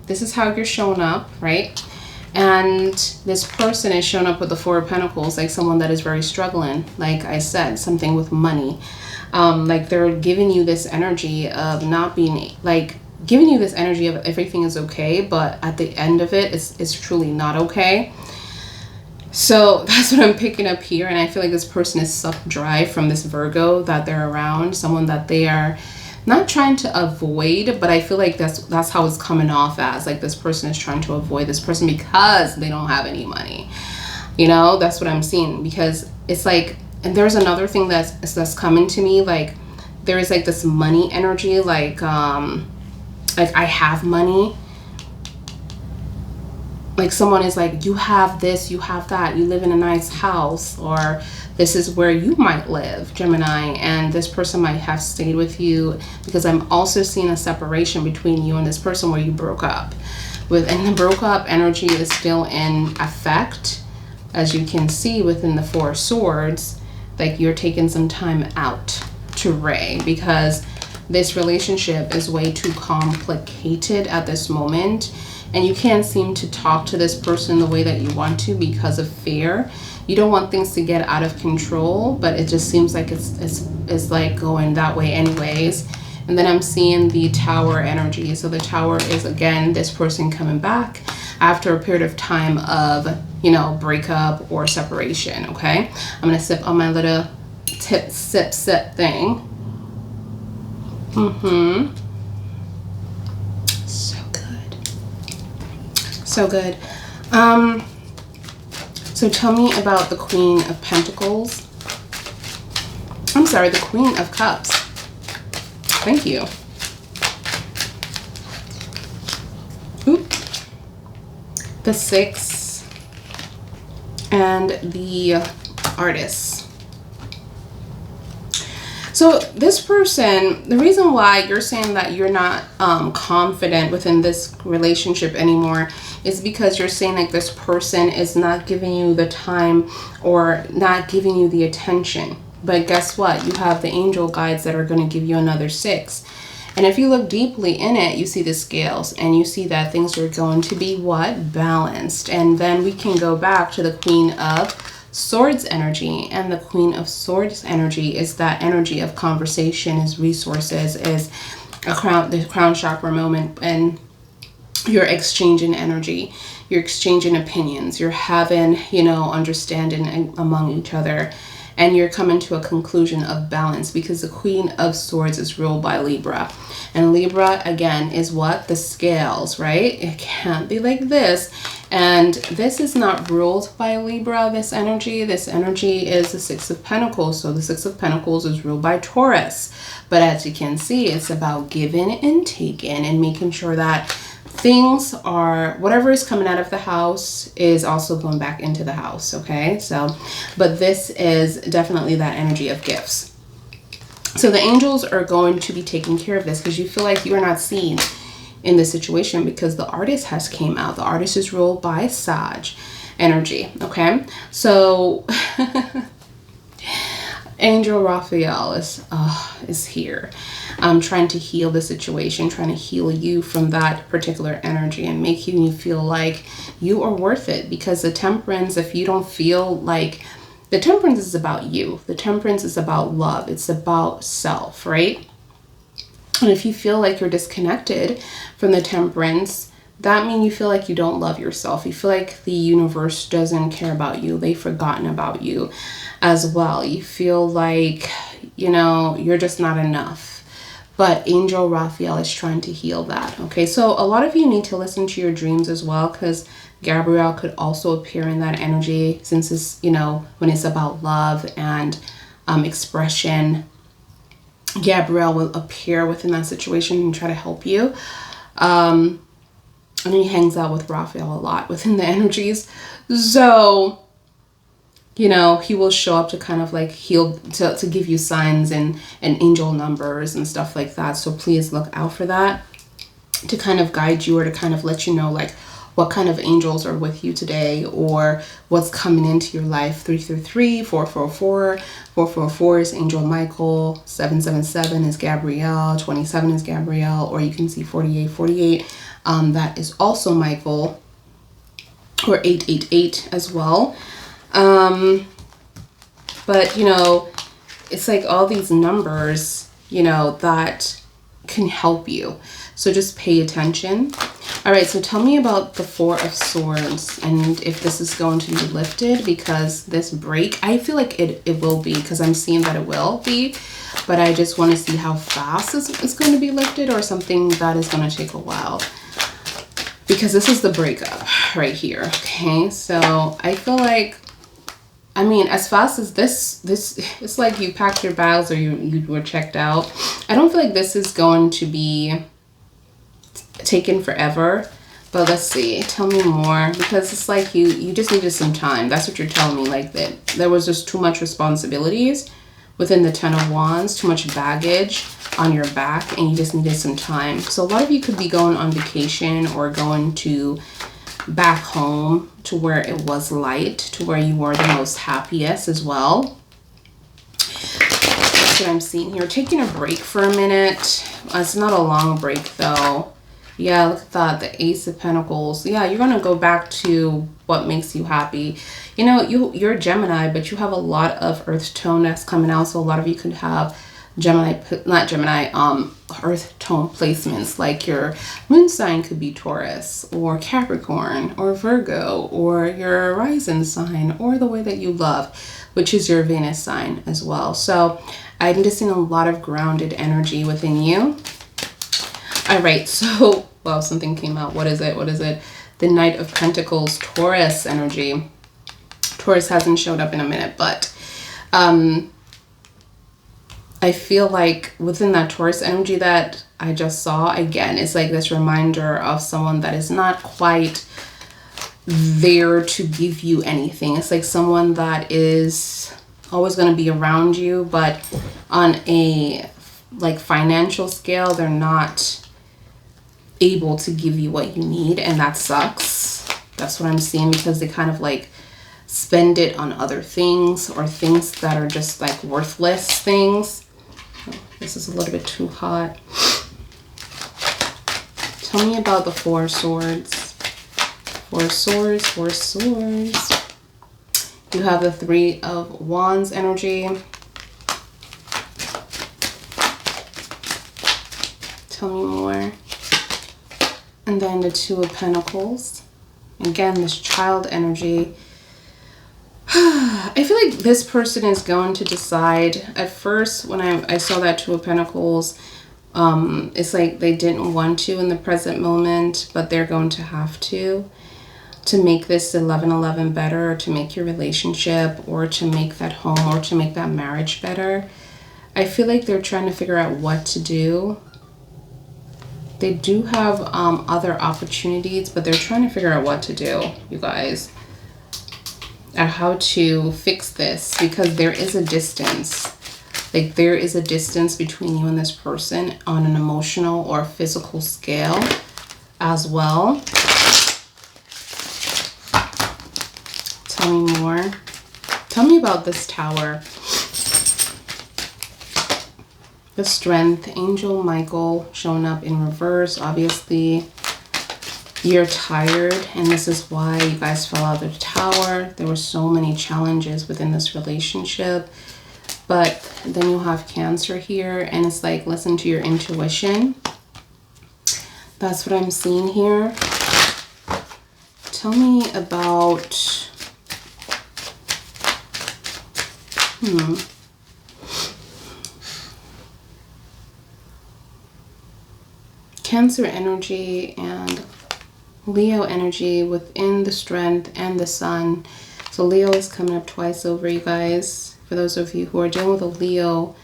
this is how you're showing up, right? And this person is showing up with the Four of Pentacles, like someone that is very struggling. Like I said, something with money. Like they're giving you this energy of not being, like giving you this energy of everything is okay, but at the end of it, it's truly not okay. So that's what I'm picking up here. And I feel like this person is sucked dry from this Virgo that they're around, someone that they are not trying to avoid, but I feel like that's how it's coming off as. Like this person is trying to avoid this person because they don't have any money. You know, that's what I'm seeing. Because it's like, and there's another thing that's coming to me. Like there is like this money energy, like I have money. Like someone is like, you have this, you have that, you live in a nice house, or this is where you might live, Gemini, and this person might have stayed with you, because I'm also seeing a separation between you and this person where you broke up with, and the broke up energy is still in effect, as you can see within the Four of Swords. Like you're taking some time out to Ray, because this relationship is way too complicated at this moment. And you can't seem to talk to this person the way that you want to because of fear. You don't want things to get out of control, but it just seems like it's like going that way anyways. And then I'm seeing the Tower energy. So the Tower is, again, this person coming back after a period of time of, you know, breakup or separation, okay? I'm going to sip on my little sip thing. So good. So tell me about the Queen of Pentacles. I'm sorry, the Queen of Cups. Thank you. Oop. The Six and the Artist. So this person, the reason why you're saying that you're not confident within this relationship anymore is because you're saying like this person is not giving you the time or not giving you the attention. But guess what? You have the angel guides that are going to give you another 6. And if you look deeply in it, you see the scales and you see that things are going to be what? Balanced. And then we can go back to the Queen of Swords energy, and the Queen of Swords energy is that energy of conversation, is resources, is the crown chakra moment, and you're exchanging energy, you're exchanging opinions, you're having, you know, understanding among each other, and you're coming to a conclusion of balance, because the Queen of Swords is ruled by Libra. And Libra, again, is what? The scales, right? It can't be like this. And this is not ruled by Libra, this energy. This energy is the Six of Pentacles. So the Six of Pentacles is ruled by Taurus. But as you can see, it's about giving and taking and making sure that things are, whatever is coming out of the house is also going back into the house, okay? So, but this is definitely that energy of gifts. So the angels are going to be taking care of this, because you feel like you are not seen in this situation, because the Artist has came out. The Artist is ruled by Sag energy, okay? So Angel Raphael is here. Trying to heal the situation, trying to heal you from that particular energy and making you feel like you are worth it. Because the Temperance, if you don't feel like, the Temperance is about you. The Temperance is about love. It's about self, right? And if you feel like you're disconnected from the Temperance, that means you feel like you don't love yourself. You feel like the universe doesn't care about you. They've forgotten about you as well. You feel like, you know, you're just not enough. But Angel Raphael is trying to heal that. Okay, so a lot of you need to listen to your dreams as well, because Gabrielle could also appear in that energy, since it's, you know, when it's about love and expression, Gabrielle will appear within that situation and try to help you. And he hangs out with Raphael a lot within the energies. So, you know, he will show up to kind of like heal, to give you signs and angel numbers and stuff like that. So please look out for that, to kind of guide you or to kind of let you know like what kind of angels are with you today, or what's coming into your life. 333, 444, 444 is Angel Michael, 777 is Gabrielle, 27 is Gabrielle, or you can see 4848. That is also Michael, or 888 as well. But, you know, it's like all these numbers, you know, that can help you. So just pay attention. All right, so tell me about the Four of Swords and if this is going to be lifted, because this break, I feel like it will be, because I'm seeing that it will be, but I just want to see how fast it's going to be lifted, or something that is going to take a while, because this is the breakup right here. Okay, so I feel like, I mean, as fast as this it's like you packed your bags or you were checked out. I don't feel like this is going to be taken forever, but let's see, tell me more, because it's like you just needed some time. That's what you're telling me, like that there was just too much responsibilities within the Ten of Wands, too much baggage on your back, and you just needed some time. So a lot of you could be going on vacation or going to back home to where it was light, to where you were the most happiest as well. That's what I'm seeing here. Taking a break for a minute. It's not a long break though. Yeah, look at that, the Ace of Pentacles. Yeah, you're gonna go back to what makes you happy. You know, you're a Gemini, but you have a lot of earth tone that's coming out. So a lot of you could have earth tone placements, like your moon sign could be Taurus or Capricorn or Virgo, or your rising sign, or the way that you love, which is your Venus sign as well. So I'm just seeing a lot of grounded energy within you. All right, so, well, something came out. What is it? What is it? The Knight of Pentacles, Taurus energy. Taurus hasn't showed up in a minute, but I feel like within that Taurus energy that I just saw, again, it's like this reminder of someone that is not quite there to give you anything. It's like someone that is always going to be around you, but on a like financial scale, they're not able to give you what you need, and that sucks. That's what I'm seeing, because they kind of like spend it on other things, or things that are just like worthless things. Oh, this is a little bit too hot. Tell me about the Four of Swords. Four of Swords, Four of Swords. You have the Three of Wands energy. Tell me more. And then the Two of Pentacles. Again, this child energy. I feel like this person is going to decide. At first, when I saw that Two of Pentacles, it's like they didn't want to in the present moment, but they're going to have to make this 11-11 better, or to make your relationship, or to make that home, or to make that marriage better. I feel like they're trying to figure out what to do. They do have other opportunities, but they're trying to figure out what to do, you guys, and how to fix this, because there is a distance. Like, there is a distance between you and this person on an emotional or physical scale as well. Tell me more. Tell me about this Tower. The Strength, Angel Michael showing up in reverse. Obviously, you're tired, and this is why you guys fell out of the Tower. There were so many challenges within this relationship. But then you have Cancer here, and it's like, listen to your intuition. That's what I'm seeing here. Tell me about... Cancer energy and Leo energy within the Strength and the Sun. So Leo is coming up twice over, you guys. For those of you who are dealing with a Leo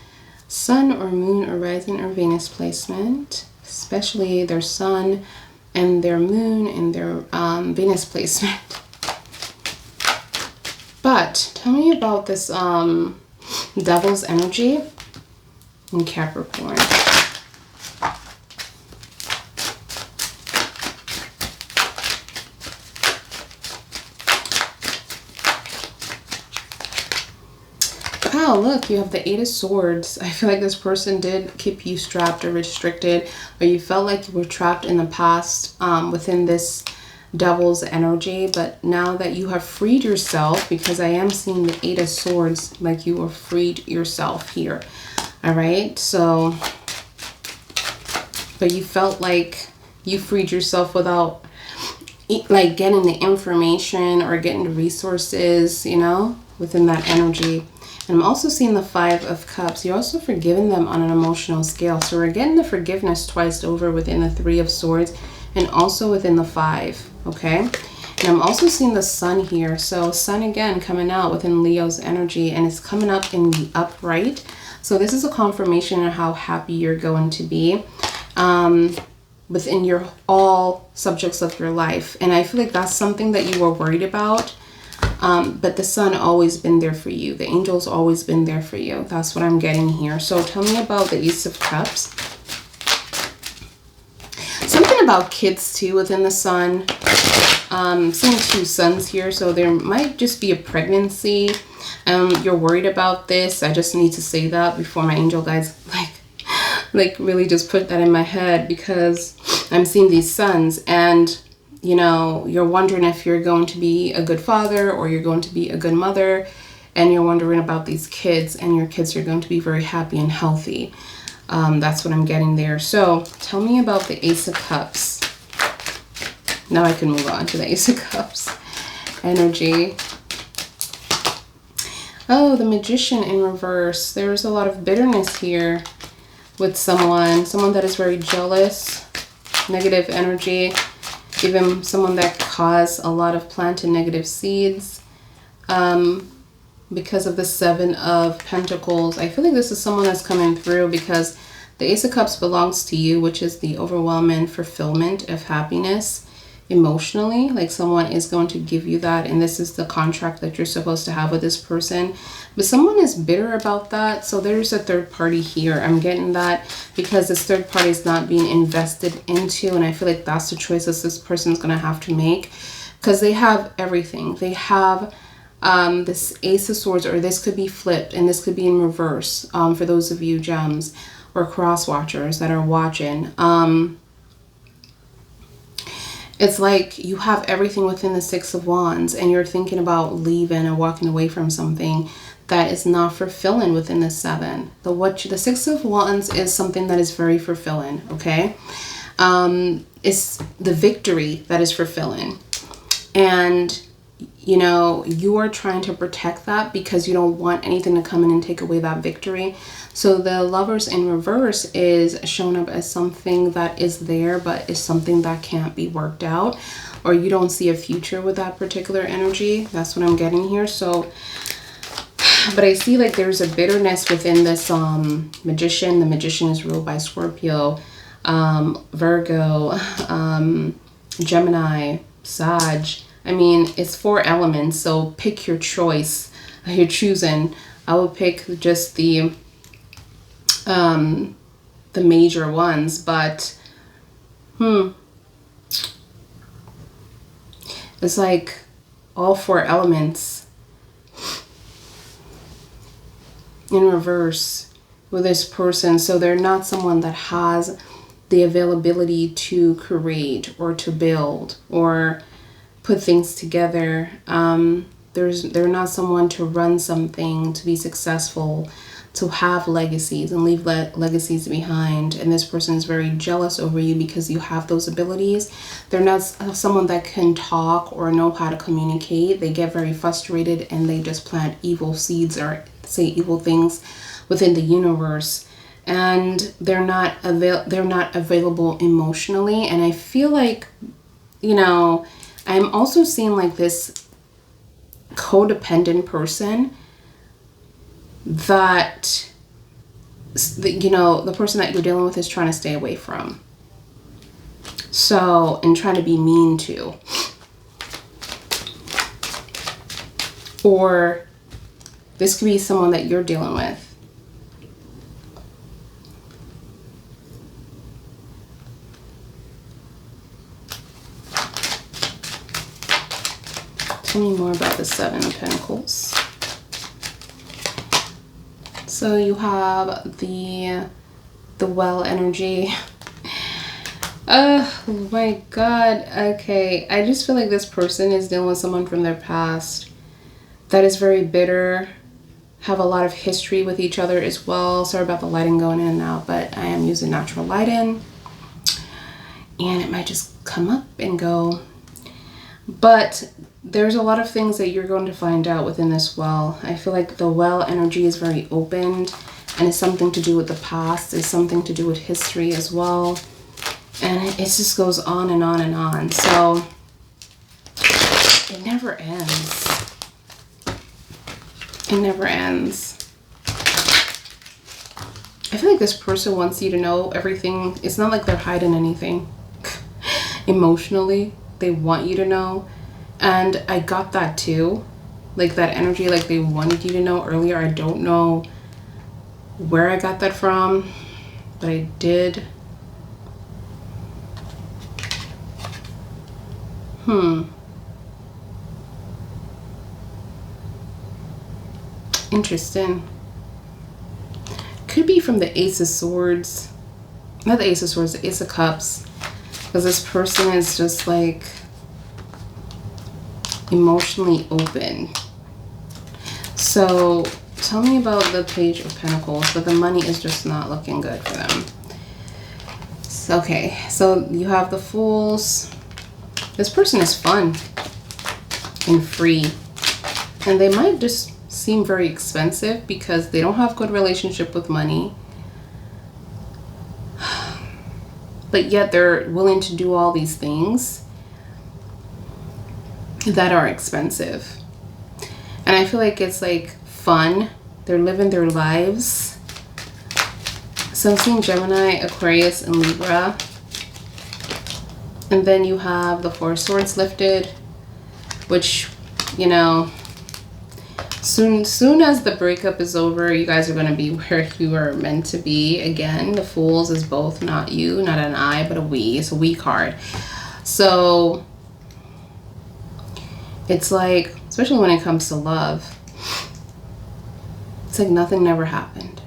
Sun or Moon or Rising or Venus placement, especially their Sun and their Moon and their Venus placement. But tell me about this Devil's energy in Capricorn. Wow, look, you have the Eight of Swords. I feel like this person did keep you strapped or restricted, or you felt like you were trapped in the past within this Devil's energy. But now that you have freed yourself, because I am seeing the Eight of Swords, like you were freed yourself here. All right, so, but you felt like You freed yourself without like getting the information or getting the resources, you know, within that energy. And I'm also seeing the 5 of Cups. You're also forgiving them on an emotional scale. So we're getting the forgiveness twice over within the 3 of Swords and also within the 5, okay? And I'm also seeing the Sun here. So Sun again coming out within Leo's energy, and it's coming up in the upright. So this is a confirmation of how happy you're going to be within your all subjects of your life. And I feel like that's something that you were worried about. But the Sun always been there for you. The angel's always been there for you. That's what I'm getting here. So tell me about the Ace of Cups. Something about kids too within the Sun. Seeing 2 suns here. So there might just be a pregnancy. You're worried about this. I just need to say that before my angel guides like really just put that in my head, because I'm seeing these suns and you know, you're wondering if you're going to be a good father or you're going to be a good mother, and you're wondering about these kids, and your kids are going to be very happy and healthy. That's what I'm getting there. So tell me about the Ace of Cups. Now I can move on to the Ace of Cups energy. Oh, the Magician in reverse. There's a lot of bitterness here with someone that is very jealous, negative energy, even someone that caused a lot of planted negative seeds because of the 7 of Pentacles. I feel like this is someone that's coming through because the Ace of Cups belongs to you, which is the overwhelming fulfillment of happiness emotionally. Like someone is going to give you that, and this is the contract that you're supposed to have with this person, but someone is bitter about that. So there's a third party here. I'm getting that because this third party is not being invested into, and I feel like that's the choices this person is going to have to make, because they have everything. They have this Ace of Swords, or this could be flipped and this could be in reverse for those of you gems or cross watchers that are watching. It's like you have everything within the 6 of Wands, and you're thinking about leaving or walking away from something that is not fulfilling within the 7. The 6 of Wands is something that is very fulfilling, okay? It's the victory that is fulfilling. And, you know, you are trying to protect that because you don't want anything to come in and take away that victory. So the Lovers in reverse is shown up as something that is there, but is something that can't be worked out, or you don't see a future with that particular energy. That's what I'm getting here. So, but I see like there's a bitterness within this Magician. The Magician is ruled by Scorpio, Virgo, Gemini, Sag. I mean, it's 4 elements, so pick your choice. You're choosing. I would pick just the major ones, but it's like all 4 elements in reverse with this person. So they're not someone that has the availability to create or to build or put things together. They're not someone to run something, to be successful, to have legacies and leave legacies behind. And this person is very jealous over you because you have those abilities. They're not someone that can talk or know how to communicate. They get very frustrated and they just plant evil seeds or say evil things within the universe. And they're not available emotionally. And I feel like, you know, I'm also seeing like this codependent person that, you know, the person that you're dealing with is trying to stay away from. So, and trying to be mean to. Or this could be someone that you're dealing with. Tell me more about the 7 of Pentacles. So you have the well energy. Oh my God. Okay. I just feel like this person is dealing with someone from their past that is very bitter, have a lot of history with each other as well. Sorry about the lighting going in and out, but I am using natural lighting. and it might just come up and go. But there's a lot of things that you're going to find out within this well. I feel like the well energy is very opened, and it's something to do with the past. It's something to do with history as well. And it just goes on and on and on. So it never ends. It never ends. I feel like this person wants you to know everything. It's not like they're hiding anything. Emotionally, they want you to know. And I got that too. Like that energy, like they wanted you to know earlier. I don't know where I got that from, but I did. Interesting. Could be from the Ace of Swords. Not the Ace of Swords, the Ace of Cups. Because this person is just like emotionally open. So tell me about the Page of Pentacles, but the money is just not looking good for them. So, okay, so you have the Fools. This person is fun and free. And they might just seem very expensive because they don't have good relationship with money. But yet they're willing to do all these things that are expensive. And I feel like it's like fun. They're living their lives. So I'm seeing Gemini, Aquarius, and Libra. And then you have the Four of Swords lifted, which, you know, soon as the breakup is over, you guys are going to be where you are meant to be. Again, the Fools is both not you, not an I, but a we. It's a we card. So it's like, especially when it comes to love, it's like nothing never happened.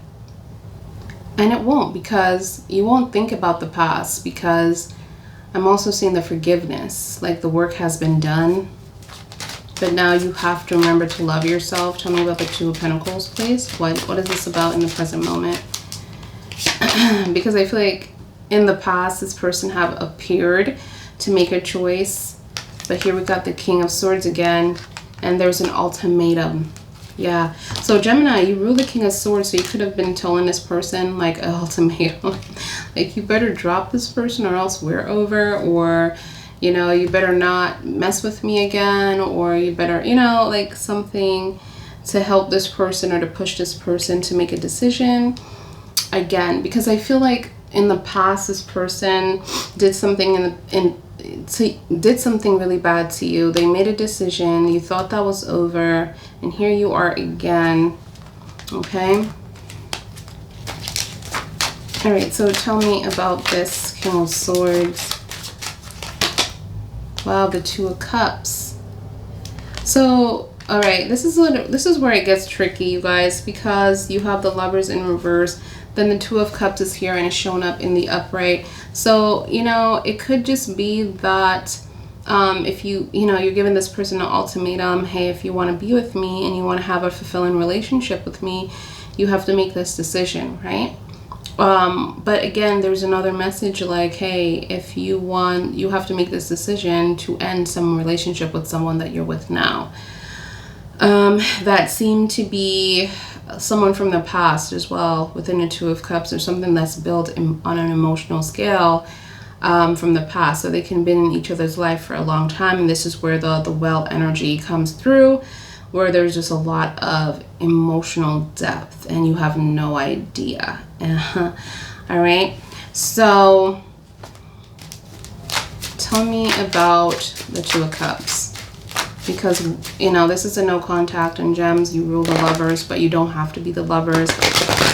And it won't, because you won't think about the past, because I'm also seeing the forgiveness, like the work has been done. But now you have to remember to love yourself. Tell me about the Two of Pentacles, please. What is this about in the present moment? Because I feel like in the past, this person have appeared to make a choice. But here we got the King of Swords again. And there's an ultimatum. Yeah. So Gemini, you rule the King of Swords. So you could have been telling this person like an ultimatum. Like, you better drop this person or else we're over. Or, you know, you better not mess with me again, or you better, you know, like something to help this person or to push this person to make a decision again. Because I feel like in the past, this person did something did something really bad to you. They made a decision. You thought that was over, and here you are again. Okay. All right. So tell me about this King of Swords. Wow, the Two of Cups. So, all right, this is where it gets tricky, you guys, because you have the Lovers in reverse. Then the Two of Cups is here and it's shown up in the upright. So, you know, it could just be that if you're giving this person an ultimatum, hey, if you want to be with me and you want to have a fulfilling relationship with me, you have to make this decision, right? But again, there's another message like, hey, if you want, you have to make this decision to end some relationship with someone that you're with now. That seemed to be someone from the past as well, within the Two of Cups, or something that's built on an emotional scale from the past. So they can have been in each other's life for a long time. And this is where the well energy comes through, where there's just a lot of emotional depth and you have no idea. All right. So tell me about the Two of Cups. Because, you know, this is a no contact in gems. You rule the Lovers, but you don't have to be the Lovers.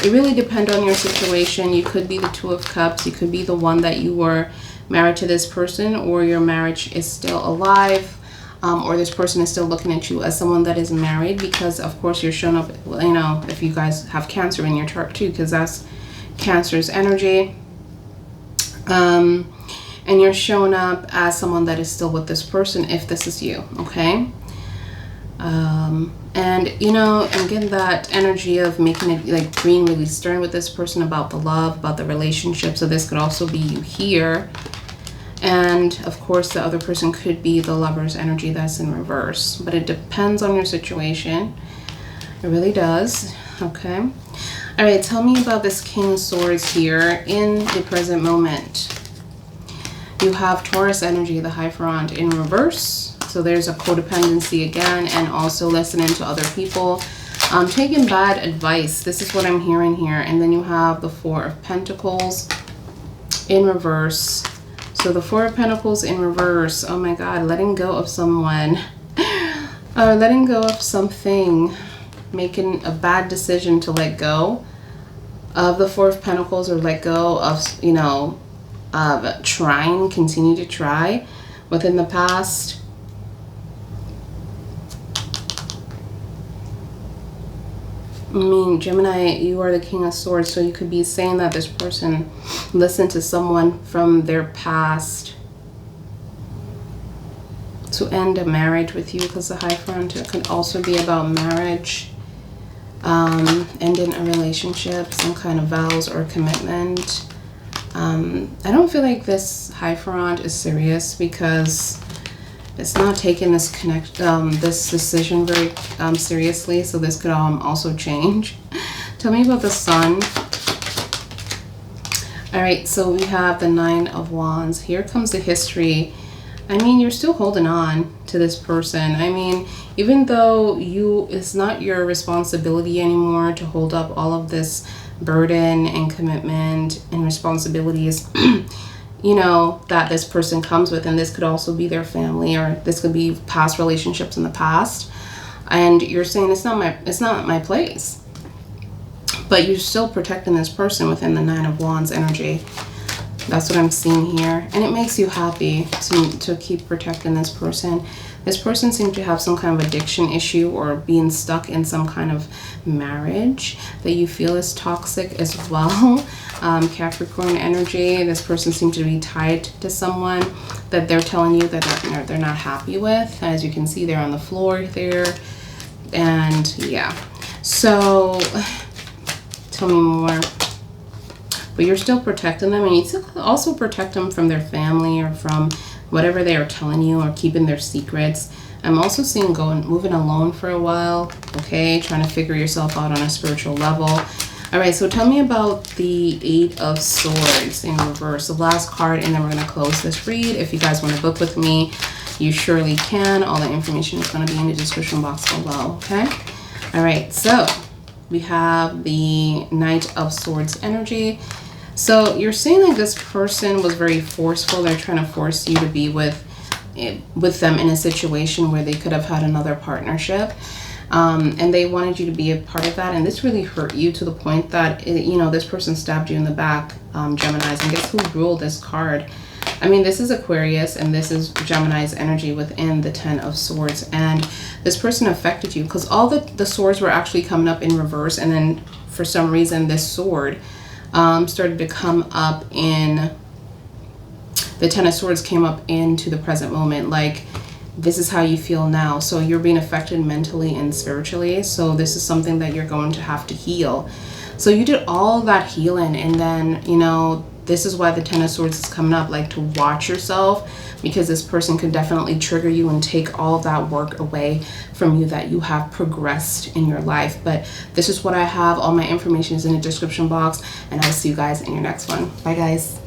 It really depends on your situation. You could be the Two of Cups. You could be the one that you were married to this person, or your marriage is still alive, or this person is still looking at you as someone that is married, because, of course, you're showing up, you know, if you guys have Cancer in your chart, too, because that's Cancer's energy. And you're showing up as someone that is still with this person, if this is you, okay? And, you know, and getting that energy of making it, like, being really stern with this person about the love, about the relationship. So this could also be you here. And of course, the other person could be the Lover's energy that's in reverse. But it depends on your situation. It really does. Okay. All right, tell me about this King of Swords here in the present moment. You have Taurus energy, the Hierophant in reverse. So there's a codependency again, and also listening to other people. Taking bad advice. This is what I'm hearing here. And then you have the Four of Pentacles in reverse. So the Four of Pentacles in reverse. Oh my God, letting go of someone. Letting go of something. Making a bad decision to let go of the Four of Pentacles, or let go of, you know, of trying, continue to try within the past. I mean, Gemini, you are the King of Swords, so you could be saying that this person listened to someone from their past to end a marriage with you, because the Hierophant, it could also be about marriage, ending a relationship, some kind of vows or commitment. I don't feel like this Hierophant is serious, because it's not taking this this decision very seriously. So this could also change. Tell me about the Sun. All right, so we have the Nine of Wands. Here comes the history. I mean, you're still holding on to this person. I mean, even though it's not your responsibility anymore to hold up all of this burden and commitment and responsibilities, you know, that this person comes with. And this could also be their family, or this could be past relationships in the past. And you're saying it's not my place. But you're still protecting this person within the Nine of Wands energy. That's what I'm seeing here. And it makes you happy to keep protecting this person. This person seems to have some kind of addiction issue, or being stuck in some kind of marriage that you feel is toxic as well. Capricorn energy. This person seems to be tied to someone that they're telling you that they're not happy with. As you can see, they're on the floor there. And yeah. So tell me more. But you're still protecting them, and you still also protect them from their family, or from whatever they are telling you, or keeping their secrets. I'm also seeing moving alone for a while, okay? Trying to figure yourself out on a spiritual level. All right, so tell me about the Eight of Swords in reverse, the last card, and then we're going to close this read. If you guys want to book with me, you surely can. All the information is going to be in the description box below, okay? All right, so we have the Knight of Swords energy. So you're saying like this person was very forceful. They're trying to force you to be with them in a situation where they could have had another partnership. And they wanted you to be a part of that. And this really hurt you to the point that, you know, this person stabbed you in the back, Geminis. And guess who ruled this card? I mean, this is Aquarius, and this is Gemini's energy within the Ten of Swords. And this person affected you because all the swords were actually coming up in reverse. And then for some reason, this sword started to come up in the Ten of Swords, came up into the present moment. Like, this is how you feel now. So you're being affected mentally and spiritually. So this is something that you're going to have to heal. So you did all that healing, and then, you know, this is why the Ten of Swords is coming up, like to watch yourself, because this person could definitely trigger you and take all of that work away from you that you have progressed in your life. But this is what I have. All my information is in the description box, and I'll see you guys in your next one. Bye, guys.